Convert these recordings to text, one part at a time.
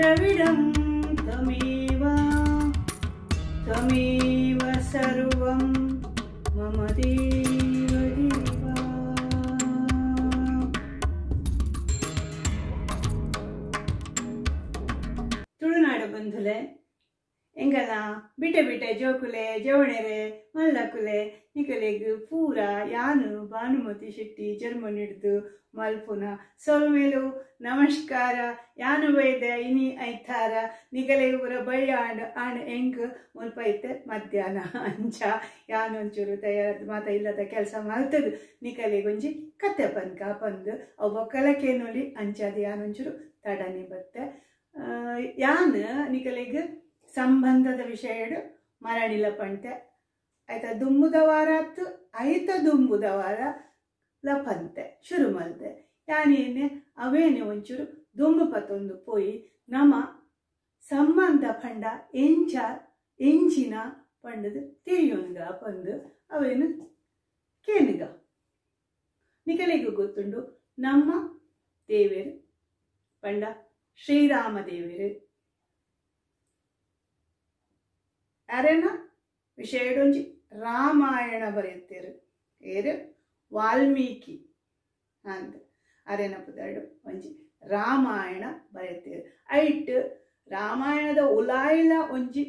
द्रविडं त्वमेव त्वमेव सर्वं मम देव देवा। ತುಳುನಾಡು ಬಂಧುಲೆ ಎಂಗಲ ಬಿಟೆ ಬಿಟೆ ಜೋಕುಲೆ ಜವಣೆರೆ ಮಲ್ಲಕುಲೆ ನಿಕಲೆಗ್ ಪೂರ ಯಾನು ಭಾನುಮತಿ ಶೆಟ್ಟಿ ಜರ್ಮನಿ ಹಿಡ್ದು ಮಲ್ಪುನ ಸೊಲ್ಮೇಲು ನಮಸ್ಕಾರ ಯಾನು ಬೈದೆ ಇನಿ ಐತಾರ ನಿಕಲೆಗ್ ಪೂರ ಬಯ್ಯ ಆಂಡ್ ಎಂಕ್ ಮುಲ್ಪ ಐತೆ ಮಧ್ಯಾಹ್ನ ಅಂಚ ಯಾನು ಒಂಚೂರು ತಯಾರ ಮಾತ ಇಲ್ಲದ ಕೆಲಸ ಮಾಡ್ತದು ನಿಕಲೆಗೊಂಜಿ ಕತೆ ಪನ್ಕ ಪಂದು ಅವ ಕಲಕೇನೊಲಿ ಅಂಚದ ಯಾನೊಂಚೂರು ತಡನೆ ಬತ್ತೆ ಯಾನ್ ನಿಕಲೆಗ್ ಸಂಬಂಧದ ವಿಷಯ ಮರಣಿಲ ಪಂತೆ ಆಯ್ತ ದುಂಬುದ ವಾರ ಆತು ಐತ ದುಂಬುದ ವಾರ ಲಪಂತೆ ಶುರು ಮಲ್ತೆ ಯಾನೇನೆ ಅವೇನೆ ಒಂಚೂರು ದುಂಬು ಪತ್ತೊಂದು ಪೋಯಿ ನಮ ಸಂಬಂಧ ಪಂಡ ಎಂಚಿನ ಪಂಡದು ತಿಳಿಯೋನ್ಗ ಪಂದು ಅವೇನು ಕೇನುಗ ನಿಕಲೆಗೂ ಗೊತ್ತುಂಡು ನಮ್ಮ ದೇವೇರು ಪಂಡ ಶ್ರೀರಾಮ ದೇವೇರು ಅರೆನ ವಿಷಯಡೊಂಜಿ ರಾಮಾಯಣ ಬರೆಯುತ್ತೇರು ಏರು ವಾಲ್ಮೀಕಿ ಅಂತ ಅರೆನ ಪುದಾಡು ಒಂಜಿ ರಾಮಾಯಣ ಬರೆಯುತ್ತೇರು ಐಟ್ ರಾಮಾಯಣದ ಉಲಾಯಿಲ ಒಂಜಿ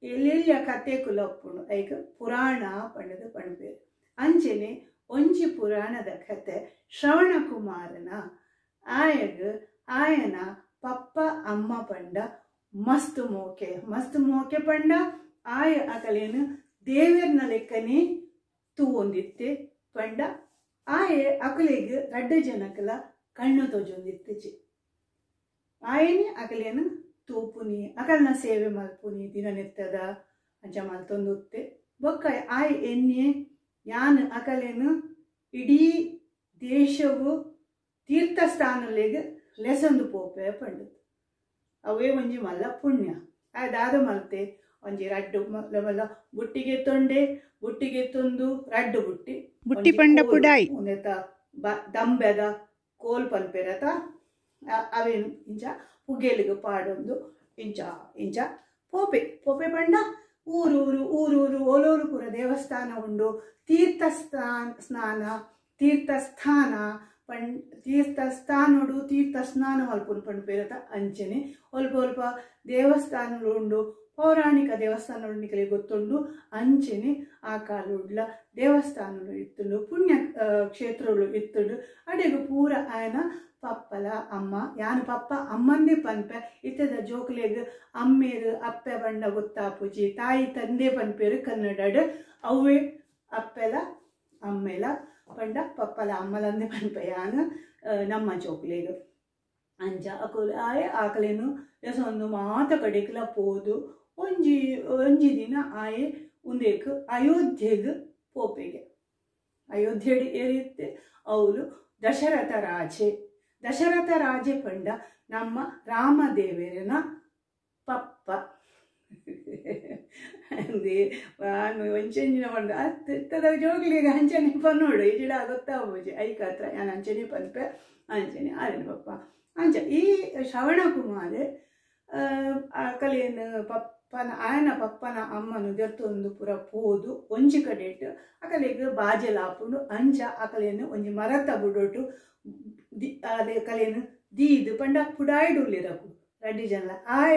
ಎಲ್ಲೆಲ್ಲಿಯ ಕತೆ ಕುಲಪ್ಪುಂಡು ಐಕ್ ಪುರಾಣ ಪಂಡದು ಪಣ್ಪೇರು ಅಂಚೆನೆ ಒಂಜಿ ಪುರಾಣದ ಕತೆ ಶ್ರವಣ ಕುಮಾರನ ಆಯನ ಪಪ್ಪ ಅಮ್ಮ ಪಂಡ ಮಸ್ತ್ ಮೋಕೆ ಪಂಡ ಆಯ ಅಕಲೇನು ದೇವೇರ್ನ ಲೆಕ್ಕನೆ ತೂವೊಂದಿತ್ತೆ ಪಂಡ ಆಯ ಅಕಲೆಗ್ ರಡ್ಡ ಜನಕಲ ಕಣ್ಣು ತೋಜೊಂದಿತ್ತೆ ಆಯನೆ ಅಕಲೇನು ತೂಪುನಿ ಅಕಲ್ನ ಸೇವೆ ಮಲ್ಪುನಿ ದಿನನಿತ್ಯದ ಅಂಚ ಮಲ್ತೊಂದುತ್ತೆ ಬೊಕ್ಕ ಆಯ್ ಎನ್ನೆ ಯಾನ್ ಅಕಲೇನು ಇಡೀ ದೇಶವು ತೀರ್ಥಸ್ಥಾನಲೆಗ್ ಲೆಸೊಂದು ಪೋಪೆ ಪಂಡದು ಅವೇ ಒಂಜಿ ಮಲ್ಲ ಪುಣ್ಯ ಅದಾದ ಮಲ್ತೆ ಒಂಜಿ ರಡ್ಡು ಮಲ್ಲ ಬುಟ್ಟಿಗೆ ತೊಂಡೆ ಬುಟ್ಟಿಗೆ ತೊಂದು ರಡ್ಡು ಬುಟ್ಟಿ ಪಂಡ ಪುಡಾಯಿ ಉಂದೆತ ದಂಬೆದ ಕೋಲ್ ಪನ್ಪೆರತ ಅವೇನು ಇಂಚ ಪುಗೆಲಿಗೆ ಪಾಡೊಂದು ಇಂಚ ಪೋಪೆ ಪಂಡ ಊರೂರು ಓಲೋರು ಪುರ ದೇವಸ್ಥಾನ ಉಂಡು ತೀರ್ಥಸ್ಥಾನೋಡು ತೀರ್ಥ ಸ್ನಾನ ಮಲ್ಪುನ್ ಪಂಡ್ಪೇರತ ಅಂಚನೆ ಅಲ್ಪ ದೇವಸ್ಥಾನಗಳು ಉಂಡು ಪೌರಾಣಿಕ ದೇವಸ್ಥಾನಗಳು ನಿಕಲಿಗೆ ಗೊತ್ತುಂಡು ಅಂಚನೆ ಆ ಕಾಲುಡ್ಲ ದೇವಸ್ಥಾನಗಳು ಇತ್ತುಂಡು ಪುಣ್ಯ ಕ್ಷೇತ್ರಗಳು ಇತ್ತುಂಡು ಅಡೆಗು ಪೂರ ಆಯನ ಪಪ್ಪಲ ಅಮ್ಮ ಯಾನು ಪಪ್ಪ ಅಮ್ಮಂದೇ ಪನ್ಪೆ ಇತ್ತದ ಜೋಕ್ಲೆಗ್ ಅಮ್ಮೇರು ಅಪ್ಪೆ ಬಂಡ ಗೊತ್ತಾಪುಜಿ ತಾಯಿ ತಂದೆ ಪನ್ಪೇರು ಕನ್ನಡ ಅವೇ ಅಪ್ಪೆಲ ಅಮ್ಮೆಲ ಪಂಡ ಪಪ್ಪಲ ಅಮ್ಮಲಂದೆ ಪನ್ಪೆ ಯಾನು ನಮ್ಮ ಜೋಕ್ಲೆಗ್ ಅಂಚ ಅಕುಲು ಆಕಲೇನು ಒಂದು ಮಾತ ಕಡೆಕ್ಲ ಪೋದು ಒಂಜಿ ದಿನ ಆಯೆ ಉಂದೇಕ್ ಅಯೋಧ್ಯೆಗ್ ಪೋಪೆಗೆ ಅಯೋಧ್ಯೆ ಏರಿತ್ತೆ ಅವಳು ದಶರಥ ರಾಜೆ ಪಂಡ ನಮ್ಮ ರಾಮದೇವರನ ಪಪ್ಪ ಅಂದೆ ಒಂಚಂಜಿನ ಪಂಡ ಅತ್ತದ ಜೋಗ್ಲಿಗೆ ಅಂಚನೆ ಪನ್ನೋಡು ಇಜಿಡ ಗೊತ್ತಾಗ್ಬೋಜಿ ಐಕ ಹತ್ರ ನಾನು ಅಂಚನೆ ಪನ್ಪೆ ಅಂಚನೆ ಆರೇನು ಪಪ್ಪ ಅಂಚ ಈ ಶ್ರವಣ ಕುಮಾರ ಅಕಲೇನು ಆಯನ ಪಪ್ಪನ ಅಮ್ಮನು ಜರ್ತೊಂದು ಪುರ ಪೋದು ಒಂಜಿ ಕಡೆಟ್ ಅಕಲೆಗ್ ಬಾಜೆಲಾಪುಂಡು ಅಂಚ ಅಕಲೇನು ಒಂಜಿ ಮರತ ಬುಡೋಟು ಅಕಲೇನು ದೀದು ಪಂಡ ಪುಡಾಯ್ಡುಲ್ಲಿರಕು ರಡ್ಡಿ ಜನ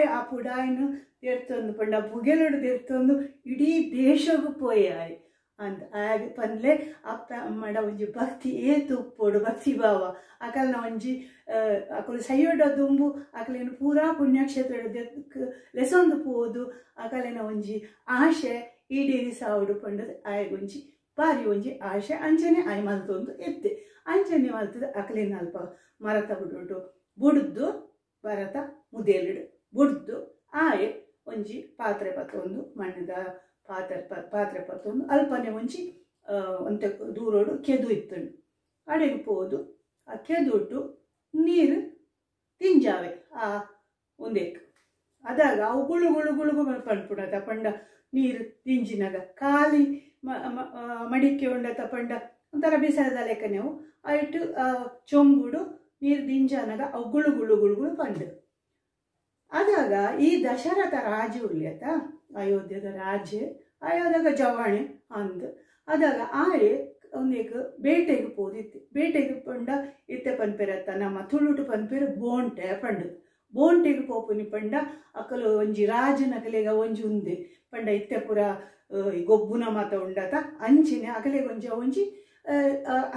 ಆ ಪುಡಾಯ್ನು ತೆರ್ತೊಂದು ಪಂಡ ಬುಗೆಲುಡು ತೆರ್ತೊಂದು ಇಡೀ ದೇಶಗೂ ಪೋಯೆ ಆಯ್ ಅಂತ ಆಗ ಪನ್ಲೆ ಅಪ್ಪ ಅಮ್ಮಡ ಒಂಜಿ ಭಕ್ತಿ ತುಪ್ಪೋಡು ಭಕ್ತಿ ಭಾವ ಅಕಲ್ನ ಒಂಜಿ ಅಕಲು ಸೈಯೊಡ ದುಂಬು ಅಕಲೇನು ಪೂರಾ ಪುಣ್ಯಕ್ಷೇತ್ರ ಲೆಸೊಂದು ಪೋದು ಅಕಲೇನ ಒಂಜಿ ಆಶೆ ಈಡೇರಿ ಸಾವುಡು ಪಂಡದು ಆಯಗೊಂಜಿ ಬಾರಿ ಒಂಜಿ ಆಶೆ ಅಂಚನೆ ಆಯ್ ಮಲ್ತೊಂದು ಎತ್ತೆ ಅಂಚನೆ ಮಲ್ತದ ಅಕಲೇನ ಅಲ್ಪ ಮರತ ಬಿಡುಡು ಬುಡ್ದು ಭರತ ಮುದೇಲಿಡು ಬುಡ್ದು ಆಯೆ ಒಂಜಿ ಪಾತ್ರೆ ಪತ್ತೊಂದು ಮಣ್ಣದ ಪಾತ್ರೆ ಪತ್ತೊಂದು ಅಲ್ಪನೆ ಒಂಜಿ ಒಂತೆ ದೂರೋಡು ಕೆದು ಇತ್ತುಂಡು ಅಡೆಗೆ ಪೋದು ಆ ಕೆದುಟ್ಟು ನೀರು ತಿಂಜಾವೆ ಆ ಒಂದೇಕ್ ಅದಾಗ ಅವು ಗುಳುಗು ಪಂಡ್ಪುಡತ ಪಂಡ ನೀರು ತಿಂಜಿನಾಗ ಖಾಲಿ ಮಡಿಕೆ ಉಂಡತ ಪಂಡ ಒಂಥರ ಬಿಸರದ ಲೆಕ್ಕ ನೀವು ಐಟು ಚೊಂಬುಡು ನೀರು ದಿಂಜಾನಾಗ ಅವು ಗುಳುಗುಳು ಪಂಡು ಅದಾಗ ಈ ದಶರಥ ರಾಜ ಉಳ್ಯತ ಅಯೋಧ್ಯದ ರಾಜ ಅಯೋಧ್ಯಗ ಜವಾಣೆ ಅಂದ್ ಅದಾಗ ಆಯೆ ಒಂದೇಕ ಬೇಟೆಗೆ ಪೋದಿತ್ತು ಬೇಟೆಗೆ ಪಂಡ ಇತ್ತೆ ಪನ್ಪೆರತ್ತ ನಮ್ಮ ತುಳುಟು ಪನ್ಪೆರು ಬೋಂಟೆ ಪಂಡು ಬೋಂಟೆಗೆ ಪೋಪುನಿ ಪಂಡ ಅಕಲು ಒಂಜಿ ರಾಜನ ಅಕಲೆಗ ಒಂಜಿ ಉಂದೆ ಪಂಡ ಇತ್ತೆ ಪುರ ಗೊಬ್ಬುನ ಮಾತ ಉಂಡತ ಅಂಚಿನ ಅಕಲೆಗ ಒಂಜಿ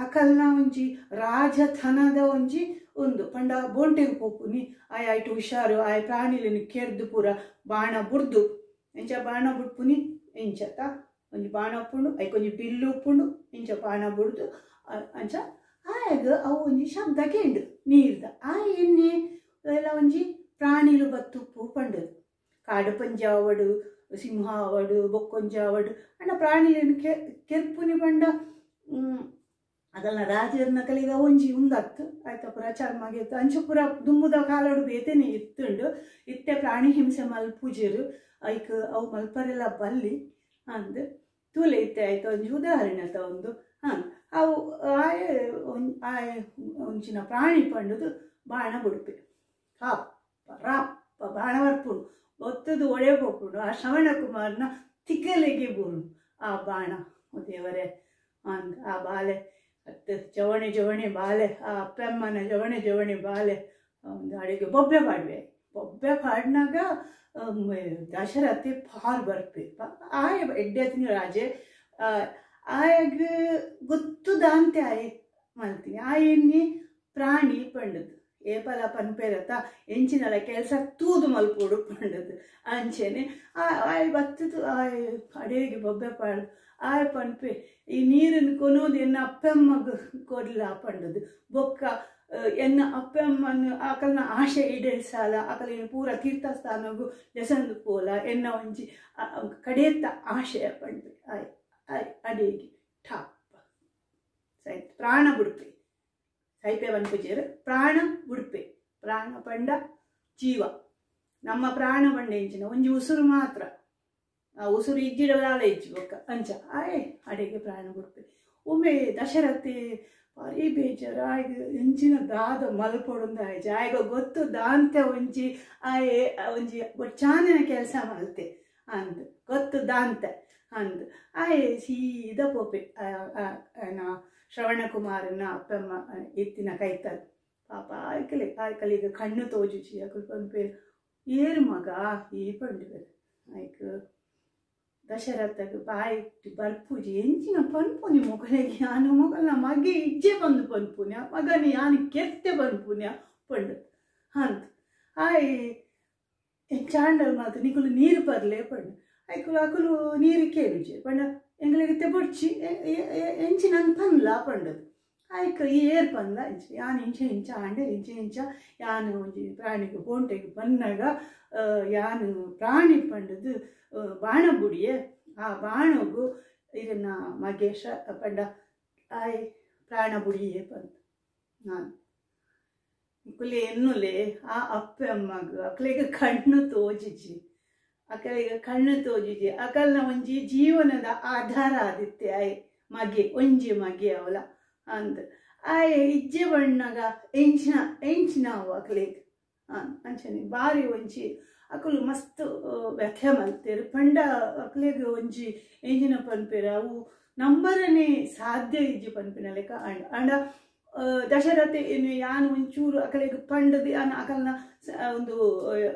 ಅಕಲ್ನ ಒಂಜಿ ರಾಜಧನದ ಒಂಜಿ ಒಂದು ಪಂಡ ಬೋಂಟೆಗೆ ಪೋಪುನಿ ಆಯ್ತು ಹುಷಾರು ಆಯ್ ಪ್ರಾಣಿಲಿನ ಕೆರ್ದು ಪೂರ ಬಾಣ ಬುಡ್ದು ಎಂಚ ಬಾಣ ಬುಡ್ಪುನಿ ಎಂಚತ ಒಂಜಿ ಬಾಣ ಉಪ್ಪುಂಡು ಐಕೊಂಜಿ ಬಿಲ್ಲು ಉಪ್ಪುಂಡು ಇಂಚ ಬಾಣ ಬುಡ್ದು ಅಂಚ ಆಯಾಗ ಅವು ಒಂಜಿ ಶಬ್ದ ಕೇಂಡು ನೀರ್ದ ಆ ಎಣ್ಣೆ ಎಲ್ಲ ಒಂಜಿ ಪ್ರಾಣಿಲು ಬತ್ತುಪ್ಪು ಪಂಡದು ಕಾಡು ಪಂಜಾವಡು ಸಿಂಹ ಅವಡು ಬೊಕ್ಕೊಂಜಾವಡು ಅಣ್ಣ ಪ್ರಾಣಿಲಿನ ಕೆರ್ಪುನಿ ಪಂಡ ಅದಲ್ಲ ರಾಜರನ್ನ ಕಲಿಗ ಒಂಜಿ ಉಂದತ್ತು ಆಯ್ತಾ ಪುರ ಚರ್ಮಾಗಿತ್ತು ಅಂಚು ಪುರ ದುಂಬುದ ಕಾಲಡು ಬೇತೆನೆ ಇತ್ತುಂಡು ಇತ್ತೆ ಪ್ರಾಣಿ ಹಿಂಸೆ ಮಲ್ಪುಜರು ಐಕ್ ಅವು ಮಲ್ಪರೆಲ್ಲ ಬಲ್ಲಿ ಅಂದ್ ತೂಲೆ ಇತ್ತೆ ಆಯ್ತು ಒಂಜಿ ಉದಾಹರಣೆ ತ ಒಂದು ಅವು ಆಯ ಒಂಚಿನ ಪ್ರಾಣಿ ಪಂಡುದು ಬಾಣ ಬುಡ್ಪೆ ರಾಪ್ಪ ಬಾಣ ಬರ್ಪುಂಡು ಒತ್ತದು ಒಡೆ ಹೋಗ್ಪುಂಡು ಆ ಶ್ರವಣ ಕುಮಾರ್ನ ತಿಕ್ಕಲೆಗೆ ಬೂರು ಆ ಬಾಣ ದೇವರೇ ಅಂದ್ ಆ ಬಾಲೆ ಅತ್ತ ಜವಣೆ ಜವಣೆ ಬಾಲೆ ಆ ಅಪ್ಪಮ್ಮನ ಜವಣೆ ಜವಣೆ ಬಾಲೆ ಒಂದು ಅಡಿಗೆ ಬೊಬ್ಬೆ ಪಾಡ್ವೆ ಬೊಬ್ಬೆ ಪಾಡ್ನಾಗ ದಶರಥಿ ಪಾರ್ ಬರ್ಪೆ ಆಯ ಎಡ್ಡೆತ್ನಿ ರಾಜೆ ಆಯಾಗ ಗೊತ್ತು ದಾಂತೆ ಆಯ್ ಮಾಡ್ತೀನಿ ಆ ಎಣ್ಣೆ ಪ್ರಾಣಿ ಪಂಡದು ಏಪಲ ಪನ್ಪೆರತ ಎಂಚಿನಲ್ಲ ಕೆಲಸ ತೂದು ಮಲ್ಪೋಡು ಪಂಡದು ಅಂಚೆನೆ ಆಯ್ ಬತ್ತದು ಆಯ್ ಅಡಿಗೆ ಬೊಬ್ಬೆ ಪಾಡು ಆಯ್ ಪನ್ಪೆ ಈ ನೀರನ್ನು ಕೊನೋದು ಎನ್ನ ಅಪ್ಪಮ್ಮಗ ಕೊಡ್ಲ ಪಂಡದು ಬೊಕ್ಕ ಎನ್ನ ಅಪ್ಪಮ್ಮನ ಆಕಲ್ನ ಆಶೆ ಈಡೇರಿಸಾಲ ಆಕಲಿನ ಪೂರ ತೀರ್ಥಸ್ಥಾನಗೂ ಲೆಸಂದು ಪೋಲ ಎನ್ನ ಒಂಜಿ ಕಡೆಯತ್ತ ಆಶಯ ಪಂಡು ಆಯ್ ಆಯ್ ಅಡಿಗೆ ಠಾಪ್ ಸೈತ್ ಪ್ರಾಣ ಬುಡ್ಪೆ ಸೈಪೆ ಪನ್ಪುಜೇರು ಪ್ರಾಣ ಬುಡ್ಪೆ ಪ್ರಾಣ ಪಂಡ ಜೀವ ನಮ್ಮ ಪ್ರಾಣ ಪಂಡ ಎಂಚಿನ ಒಂಜಿ ಉಸುರು ಮಾತ್ರ ಆ ಉಸುರು ಇಜ್ಜಿಡಲಾಲ ಇಜ್ಜಿ ಬೊಕ್ಕ ಅಂಚ ಆಯ್ ಅಡಿಗೆ ಪ್ರಾಣ ಬುಡ್ಪೆ ಒಮ್ಮೆ ದಶರಥಿ ಭಾರಿ ಬೇಜಾರು ಆಯ್ಗ ಎಂಚಿನ ದಾದ ಮಲ್ಪೊಡುಂದ ಆಯ್ಜ ಆಯ್ಗ ಗೊತ್ತು ದಾಂತೆ ಒಂಜಿ ಆಯ್ ಒಂಜಿ ಚಾನಿನ ಕೆಲಸ ಮಲ್ತೆ ಅಂದ್ ಗೊತ್ತು ದಾಂತೆ ಅಂದ್ ಆಯ್ ಸೀದ ಪೋಪೆ ನಾ ಶ್ರವಣ ಕುಮಾರನ ಅಪ್ಪಮ್ಮ ಎತ್ತಿನ ಕೈತಲ್ ಪಾಪ ಆಯ್ಕಲಿಗೆ ಕಣ್ಣು ತೋಜುಚಿ ಅಕಲ್ ಪನ್ಪೆ ಏರು ಮಗ ಈ ಪಂಡು ಆಯ್ಕ ದಶರಥಗ ಬಾಯಿ ಬರ್ಪುಜಿ ಎಂಚಿನ ಪನ್ಪುನಿ ಮೊಗಲಿಗೆ ಯಾನು ಮೊಗಲ್ನ ಮಗೆ ಇಜ್ಜೆ ಬಂದು ಪನ್ಪುನ್ಯ ಮಗನಿ ಯಾನು ಕೆತ್ತೆ ಪನ್ಪುನ್ಯ ಪಂಡು ಅಂತ ಆಯ್ ಚಾಂಡಲ್ ಮಾತು ನಿಕುಲು ನೀರು ಬರ್ಲೆ ಪಂಡು ಐಕುಲು ಅಕುಲು ನೀರು ಕೇಳುಜೆ ಪಂಡ ಎಂಗಳಿಗೆ ತೆಬೊಡ್ಚಿ ಎಂಚಿನ ಪನ್ಲ ಪಂಡದು ಆಯ್ಕ ಈ ಏರ್ ಪನ್ಲ ಇಂಚ ಯಾನು ಇಂಚ ಆಂಡೆ ಇಂಚ ಯಾನು ಒಂಜಿ ಪ್ರಾಣಿಗೆ ಬೋಂಟೆಗೆ ಬನ್ನಾಗ ಯಾನು ಪ್ರಾಣಿ ಪಂಡದು ಬಾಣ ಬುಡಿಯೇ ಆ ಬಾಣಗು ಇದನ್ನ ಮಗೇಶ ಪಂಡ ಆಯ್ ಪ್ರಾಣ ಬುಡಿಯೇ ಪಂದ ನಾನು ಕುಲೆ ಎನ್ನುಲೆ ಆ ಅಪ್ಪಮ್ಮಗ ಅಕಲಿಗೆ ಕಣ್ಣು ತೋಜಿಜಿ ಅಕಲಿಗೆ ಕಣ್ಣು ತೋಜಿಜಿ ಅಕಲ್ನ ಒಂಜಿ ಜೀವನದ ಆಧಾರ ಆದಿತ್ತೆ ಆಯ್ ಮಗೆ ಒಂಜಿ ಮಗೆ ಅವಲ ಅಂದ್ ಆಯ್ ಇಜ್ಜೆ ಬಣ್ಣಗ ಎಂಚಿನ ಅವು ಅಕಲಿಗೆ ಅಂಚನೆ ಬಾರಿ ಒಂಜಿ ಅಕಲು ಮಸ್ತ್ ವ್ಯಥೆ ಮಲ್ತೇರು ಪಂಡ ಅಕಲಿಗೆ ಒಂಜಿ ಎಂಜಿನ ಪನ್ಪೇರ ಅವು ನಂಬರನೇ ಸಾಧ್ಯ ಇಜ್ಜಿ ಪನ್ಪಿನ ಲೆಕ್ಕ ಅಂಡ ದಶರಥಿ ಯಾನು ಒಂಚೂರು ಅಕಲಿಗೆ ಪಂಡದು ಯಾನು ಅಕಲ್ನ ಒಂದು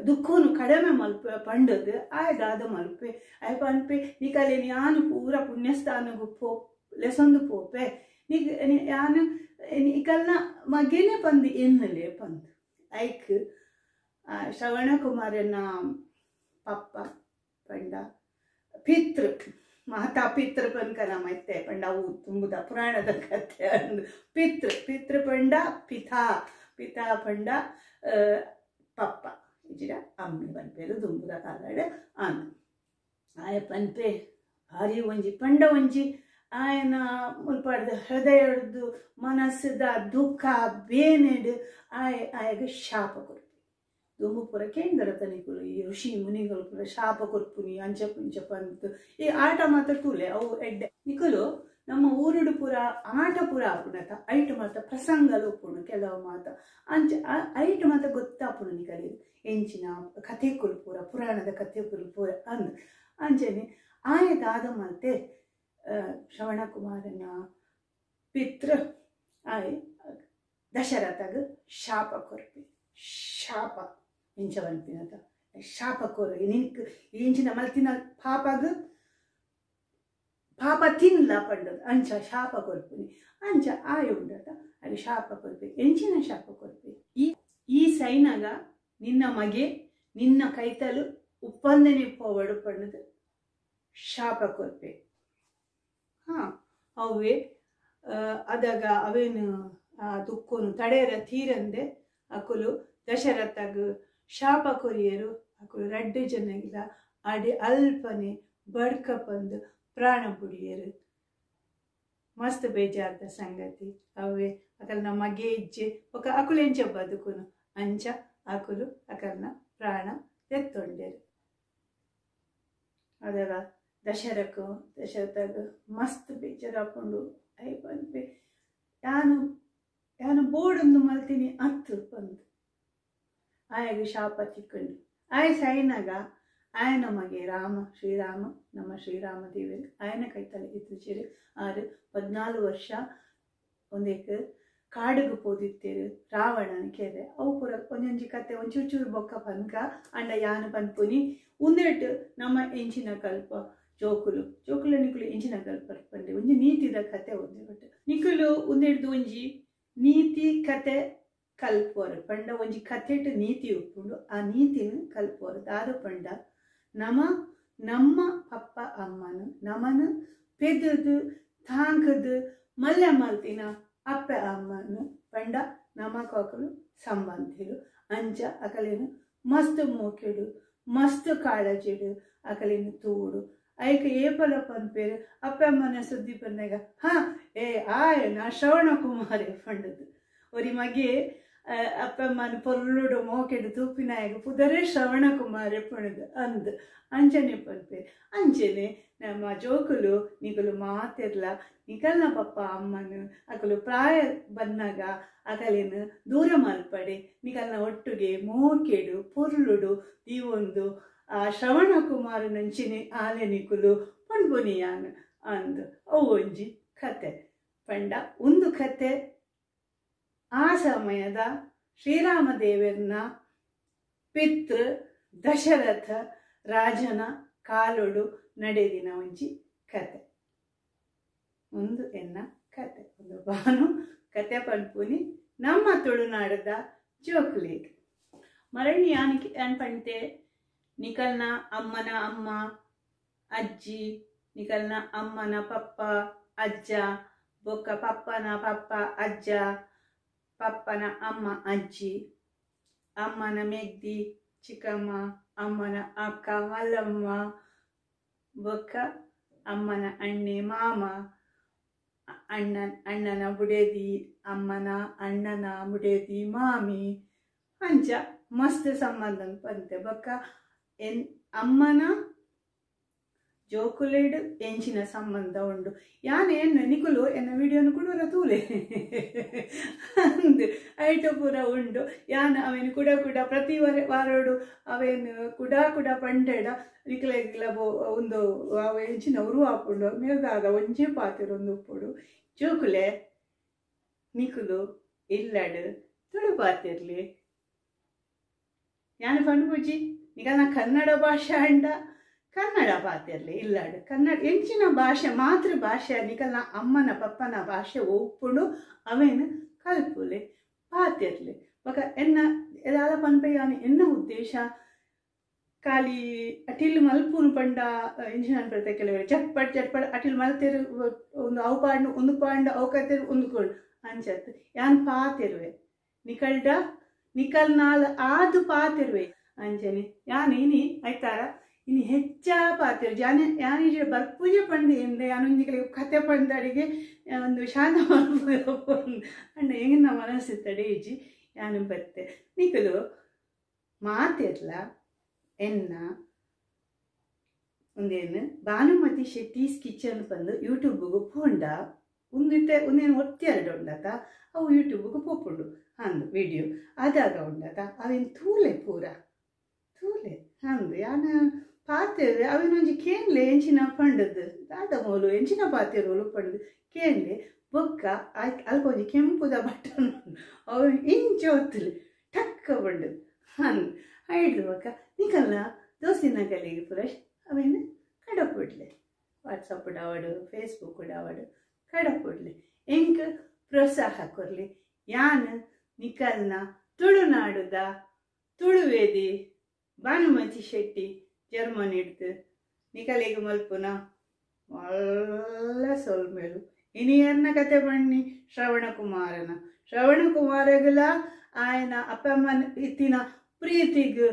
ದುಃಖನು ಕಡಿಮೆ ಮಲ್ಪೆ ಪಂಡದು ಆಯ್ದಾದ ಮಲ್ಪೆ ಆಯ್ ಪನ್ಪೆ ನಿಕಲೇನು ಯಾನು ಪೂರ ಪುಣ್ಯಸ್ಥಾನಗೂ ಲೆಸೊಂದು ಪೋಪೆ ಯಾನು ಇಕಲ್ನ ಮಗೇನೆ ಪಂದು ಎನ್ನಲೆ ಪಂದು ಐಕ್ ಶ್ರವಣ ಕುಮಾರನ ಪಪ್ಪ ಪಂಡ ಪಿತೃ ಮಾತಾ ಪಿತೃ ಪನ್ಕನ ಮತ್ತೆ ಪಂಡ ಅವು ತುಂಬುದ ಪುರಾಣದ ಕಥೆ ಅಂದು ಪಿತೃ ಪಂಡ ಪಿತಾ ಪಂಡ ಪಪ್ಪ ಇಜಿರ ಅಮ್ಮಿ ಪನ್ಪೇರು ದುಂಬುದ ಕಾಲಡೆ ಅಂದು ಆಯ ಪನ್ಪೆ ಭಾರಿ ಒಂಜಿ ಪಂಡ ಒಂಜಿ ಆಯನ ಮುಲ್ಪಾಡ್ದು ಹೃದಯಡ್ದು ಮನಸ್ಸದ ದುಃಖ ಬೇನೆಡು ಆಯಗ ಶಾಪ ಕೊಡ್ತು ದುಂಬು ಪುರ ಕೇಂದ್ರ ತನಿಕುಲು ಈ ಋಷಿ ಮುನಿಗಳು ಪುರ ಶಾಪ ಕೊರ್ಪುನಿ ಅಂಚ ಪುಂಚ ಪಂತು ಈ ಆಟ ಮಾತ್ರ ತೂಲೆ ಅವು ಎಡ್ಡೆ ನಿಕುಲು ನಮ್ಮ ಊರುಡು ಪುರ ಆಟ ಪುರ ಆಪುಣತ ಐಟ್ ಮಾತ ಪ್ರಸಂಗಲು ಉಪ್ಪುಣು ಕೆಲವು ಮಾತ ಅಂಚ ಐಟ್ ಮಾತ ಗೊತ್ತಾಪುಣು ನಿಕಲಿಗೆ ಎಂಚಿನ ಕಥೆಕುಲು ಪೂರ ಪುರಾಣದ ಕಥೆಕುಲು ಪೂರ ಅಂದು ಅಂಚನೆ ಆಯದಾದ ಮಲ್ತೆ ಶ್ರವಣಕುಮಾರನ ಪಿತೃ ಆಯ್ ದಶರಥಗ ಶಾಪ ಕೊರ್ಪಿ ಶಾಪ ಎಂಚ ಬಂತಿನದ ಶಾಪ ಕೊರ ನಿನ್ಕ್ ಎಂಚಿನ ಮಲ್ತಿನ ಪಾಪಗ ಪಾಪ ತಿನ್ಲ ಪಂಡದು ಅಂಚ ಶಾಪ ಕೊರ್ಪಿನಿ ಅಂಚ ಆಯ ಉಂಡತ ಅಲ್ಲಿ ಶಾಪ ಕೊರ್ಪಿ ಎಂಚಿನ ಶಾಪ ಕೊರ್ಪಿ ಈ ಸೈನಾಗ ನಿನ್ನ ಮಗೆ ನಿನ್ನ ಕೈತಲು ಉಪ್ಪಂದನೆ ಪೋವಡು ಪಣ್ಣದು ಶಾಪ ಕೊರ್ಪೆ ಅವೇ ಅದಾಗ ಅವೇನು ದುಕ್ಕೋನು ತಡೆಯರ ತೀರಂದೆ ಅಕುಲು ದಶರಥಗ ಶಾಪ ಕೊರಿಯರು ಅಕುಲು 2 ಜನಗಿಲ್ಲ ಅಡೆ ಅಲ್ಪನೆ ಬಡ್ಕ ಬಂದು ಪ್ರಾಣ ಬುಡಿಯರು ಮಸ್ತ್ ಬೇಜಾರ್ದ ಸಂಗತಿ ಅವೇ ಅಕಲ್ನ ಮಗೆ ಇಜ್ಜೆ ఒక ಅಕುಲು ಎಂಚ ಬದುಕುನು ಅಂಚ ಅಕುಲು ಅಕಲ್ನ ಪ್ರಾಣ ತೆತ್ತೊಂಡೆರು ಅದಾಗ ದಶರಥಗ ಮಸ್ತ್ ಬೇಜಾರಾಕೊಂಡು ಐ ಬಂದ್ಪೆ ಯಾನು ಬೋರ್ಡೊಂದು ಮಲ್ತೀನಿ ಅತ್ತು ಬಂದು ಆಯಗ ಶಾಪ ತಿಕ್ಕೊಂಡು ಆಯ ಸೈನಾಗ ಆಯನ ಮಗೆ ಶ್ರೀರಾಮ ನಮ್ಮ ಶ್ರೀರಾಮ ದೇವರು ಆಯನ ಕೈತಲೆ ಇತ್ತಿರು 14 ವರ್ಷ ಒಂದೇಕ ಕಾಡಿಗೆ ಪೋದಿತ್ತೇರು ರಾವಣನ ಕೇರೆ ಅವು ಪೂರ ಒಂದೊಂಜಿ ಕತೆ ಒಂಚೂರು ಬೊಕ್ಕ ಪನ್ಕ ಅಂಡ ಯಾನು ಪನ್ಪುನಿ ಉಂದೆಟ್ಟು ನಮ್ಮ ಎಂಚಿನ ಕಲ್ಪ ಜೋಕುಲು ನಿಕುಲು ಎಂಚಿನ ಕಲ್ಪ ಪಂಡೆ ಒಂಜಿ ನೀತಿದ ಕತೆ ಒಂದೇ ಬಟ್ ನಿಕುಲು ಉಂದೆಡ್ದು ಒಂಜಿ ನೀತಿ ಕತೆ ಕಲ್ಪೋರು ಪಂಡ ಒಂಜಿ ಕತೆಟ್ ನೀತಿ ಉಪ್ಪುಂಡು ಆ ನೀತಿನ ಕಲ್ಪೋರು ದಾರು ಪಂಡ ನಮ್ಮ ಪಪ್ಪ ಅಮ್ಮನು ನಮನು ಪೆದದು ತಾಂಕದು ಮಲ್ಲ ಮಲ್ತಿನ ಅಪ್ಪ ಅಮ್ಮನು ಪಂಡ ನಮ್ಮ ಕೊಕ್ಕಲು ಸಂಬಂಧಿರು ಅಂಚ ಅಕಲೇನು ಮಸ್ತ್ ಮೋಕೆಡು ಮಸ್ತ್ ಕಾಳಜಿಡು ಅಕಲೇನು ತೂಡು ಐಕ ಏಪಲ ಪನ್ಪೇರು ಅಪ್ಪ ಅಮ್ಮನ ಸುದ್ದಿ ಬಂದಾಗ ಆಯನ ಶ್ರವಣಕುಮಾರಿ ಪಂಡದು ಒರಿ ಮಗೆ ಅಪ್ಪ ಅಮ್ಮನ ಪೊರ್ಲುಡು ಮೋಕೆಡು ತೂಪಿನಾಯಕ ಪುದರೇ ಶ್ರವಣಕುಮಾರಿ ಪಣದು ಅಂದು ಅಂಚನೆ ಪನ್ಪೇರು ಅಂಚನೆ ನಮ್ಮ ಜೋಕುಲು ನಿಕಲು ಮಾತಿರ್ಲ ನಿಕಲ್ನ ಪಪ್ಪ ಅಮ್ಮನು ಅಕಲು ಪ್ರಾಯ ಬಂದಾಗ ಅಕಲೇನು ದೂರ ಮಲ್ಪಡೆ ನಿಕಲ್ನ ಒಟ್ಟಿಗೆ ಮೋಕೆಡು ಪೊರ್ಲುಡು ಇವೊಂದು ಆ ಶ್ರವಣಕುಮಾರನಂಚಿನಿ ಆಲೆ ನಿಕುಲು ಪಣ್ಬುನಿಯಾನು ಅಂದು ಅವು ಒಂಜಿ ಕತೆ ಪಂಡ ಒಂದು ಕತೆ ಆ ಸಮಯದ ಶ್ರೀರಾಮದೇವರನ ಪಿತೃ ದಶರಥ ರಾಜನ ಕಾಲೊಡು ನಡೆದಿನ ಒಂಜಿ ಕತೆ ಒಂದು ಎನ್ನ ಕತೆ ಒಂದು ಬಾನು ಕತೆ ಪನ್ಪುನಿ ನಮ್ಮ ತುಳುನಾಡದ ಜೋಕುಲಿಗೆ ಮರಳಿ ಯಾನ್ ಪಂತೆ ನಿಕಲ್ನ ಅಮ್ಮನ ಅಮ್ಮ ಅಜ್ಜಿ ನಿಕಲ್ನ ಅಮ್ಮನ ಪಪ್ಪ ಅಜ್ಜ ಬೊಕ್ಕ ಪಪ್ಪನ ಪಪ್ಪ ಅಜ್ಜ ಪಪ್ಪನ ಅಮ್ಮ ಅಜ್ಜಿ ಅಮ್ಮನ ಮೆಗ್ದಿ ಚಿಕ್ಕಮ್ಮ ಅಮ್ಮನ ಅಕ್ಕ ಮಲ್ಲಮ್ಮ ಬೊಕ್ಕ ಅಮ್ಮನ ಅಣ್ಣೆ ಮಾಮ ಅಣ್ಣನ ಬುಡೇದಿ ಅಮ್ಮನ ಅಣ್ಣನ ಬುಡೇದಿ ಮಾಮಿ ಅಂಚ ಮಸ್ತ್ ಸಂಬಂಧ ಪಂತೆ ಬೊಕ್ಕ ಅಮ್ಮನ ಜೋಕುಲೇಡ್ ಎಂಚಿನ ಸಂಬಂಧ ಉಂಡು ಯಾನೇನು ನಿಕುಲು ಎನ್ನ ವಿಡಿಯೋನು ಕೂಡ ತೂಲೆ ಅಂದು ಐಟ ಪೂರ ಉಂಡು ಯಾನ್ ಅವೇನು ಕೂಡ ಪ್ರತಿ ವಾರೋಡು ಅವೇನು ಕುಡ ಪಂಡೆಡ ನಿಕಲೆಗ್ಲ ಒಂದು ಅವ ಎಂಚಿನ ಉರು ಹಾಕೊಂಡು ಮೇಲ್ದಾಗ ಒಂಜಿ ಪಾತಿರೊಂದು ಉಪ್ಪುಡು ಜೋಕುಲೆ ನಿಕುಲು ಇಲ್ಲಡು ತುಳು ಪಾತಿರ್ಲಿ ಯಾನು ಪಂಡು ಪೂಜಿ ನಿಕಲ್ನ ಕನ್ನಡ ಭಾಷೆ ಅಂಡ ಕನ್ನಡ ಪಾತಿರ್ಲಿ ಇಲ್ಲಾಡು ಕನ್ನಡ ಎಂಚಿನ ಭಾಷೆ ಮಾತೃ ಭಾಷೆ ನಿಕಲ್ನ ಅಮ್ಮನ ಪಪ್ಪನ ಭಾಷೆ ಒಪ್ಪುಡು ಅವೇನು ಕಲ್ಪುಲೆ ಪಾತಿರ್ಲಿ ಬೊಕ ಎನ್ನ ಎದಾದ ಪನ್ಪೆಯಾನು ಎನ್ನ ಉದ್ದೇಶ ಖಾಲಿ ಅಟಿಲ್ ಮಲ್ಪುನು ಪಂಡ ಎಂಚಿನ ಅನ್ಪಡ್ತೆ ಕೆಲವರು ಚಟ್ಪಟ್ ಅಟಿಲ್ ಮಲ್ತೆರು ಒಂದು ಅವು ಪಾಂಡು ಒಂದು ಪಾಂಡು ಅವು ಕತೆರು ಒಂದು ಕೊಂಡು ಅಂಚತ್ತು ಯಾನ್ ಪಾತಿರುವೆ ನಿಕಲ್ನಾಲ್ ಆದು ಪಾತಿರುವೆ ಅಂಚನೆ ಯಾನೇನಿ ಆಯ್ತಾರ ಇನ್ನು ಹೆಚ್ಚ ಪಾತಿರು ಯಾನಿಜ ಬರ್ಪೂಜೆ ಪಂಡು ಎಂದೆ ಯಾನೊಂದಿಗೆ ಕತೆ ಪಂದಡಿಗೆ ಒಂದು ಶಾಂತ ಅಂಡ ಹೆಂಗ ಮನಸ್ಸು ತಡೇಜಿ ಯಾನು ಬತ್ತೆ ನಿಕಲು ಮಾತಿರ್ಲ ಎನ್ನ ಒಂದೇನು ಭಾನುಮತಿ ಶೆಟ್ಟೀಸ್ ಕಿಚನ್ ಬಂದು ಯೂಟ್ಯೂಬ್ಗೂ ಪೋಂಡ ಒಂದೇನು ಒತ್ತೆರಡು ಉಂಡತ ಅವು ಯೂಟ್ಯೂಬ್ಗೂ ಪೋಪುಂಡು ಅಂದು ವಿಡಿಯೋ ಅದಾಗ ಉಂಡತ ಅವೇನು ತೂಲೆ ಪೂರ ತೂಲೆ ಹಂಗೆ ಯಾನ ಪಾತೆರು ಅವಿನೊಂಜಿ ಕೇನ್ಲೆ ಎಂಚಿನ ಪಂಡದು ದಾದ ಮೂಲು ಎಂಚಿನ ಪಾತೆರು ಪಂಡದು ಕೇನ್ಲೆ ಬೊಕ್ಕ ಅಲ್ಕೊಂಜಿ ಕೆಂಪುದ ಬಟನ್ ಅವು ಇಂಚ ಹೊತ್ತಲಿ ಟಕ್ಕ ಪಂಡದು ಹಂಗೆ ಐಡ್ದು ಬೊಕ್ಕ ನಿಕಲ್ನ ದೋಸ್ತಿನ ಕಲೆಗೆ ಪುರಶ್ ಅವೇನು ಕಡಪುಡ್ಲೆ ವಾಟ್ಸಪ್ ಡಾವಡು ಫೇಸ್ಬುಕ್ ಡಾವಡು ಕಡಪುಡ್ಲೆ ಎಂಕ್ ಪ್ರೋತ್ಸಾಹ ಕೊರ್ಲಿ ಯಾನ್ ನಿಕಲ್ನ ತುಳುನಾಡುದ ತುಳುವೇದಿ ಭಾನುಮತಿ ಶೆಟ್ಟಿ ಜರ್ಮನಿ ಹಿಡ್ದು ನಿಕಲೆಗೆ ಮಲ್ಪುನ ಒಳ್ಳೆ ಸೊಲ್ಮೇಲು ಇನಿಯರ್ನ ಕತೆ ಬಣ್ಣಿ ಶ್ರವಣಕುಮಾರಗಲ ఆయన ಅಪ್ಪಮ್ಮನ ಇತ್ತಿನ ಪ್ರೀತಿಗ್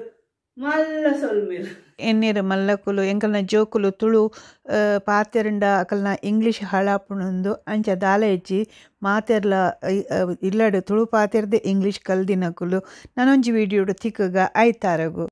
ಮಲ್ಲ ಸೊಲ್ಮೇಲು ಎನ್ನೇರು ಮಲ್ಲಕುಲು ಎಂಕಲ್ನ ಜೋಕುಲು ತುಳು ಪಾತೆರಂಡ ಅಕಲ್ನ ಇಂಗ್ಲೀಷ್ ಹಾಳಾಪುಣಂದು ಅಂಚ ದಾಲ ಹೆಚ್ಚಿ ಮಾತೆರ್ಲ ಇಲ್ಲಡು ತುಳು ಪಾತೆರ್ದೆ ಇಂಗ್ಲೀಷ್ ಕಲ್ದಿನಕುಲು ನಾನೊಂಜಿ ವಿಡಿಯೋಡು ತಿಕ್ಕಗ ಐತಾರಗು.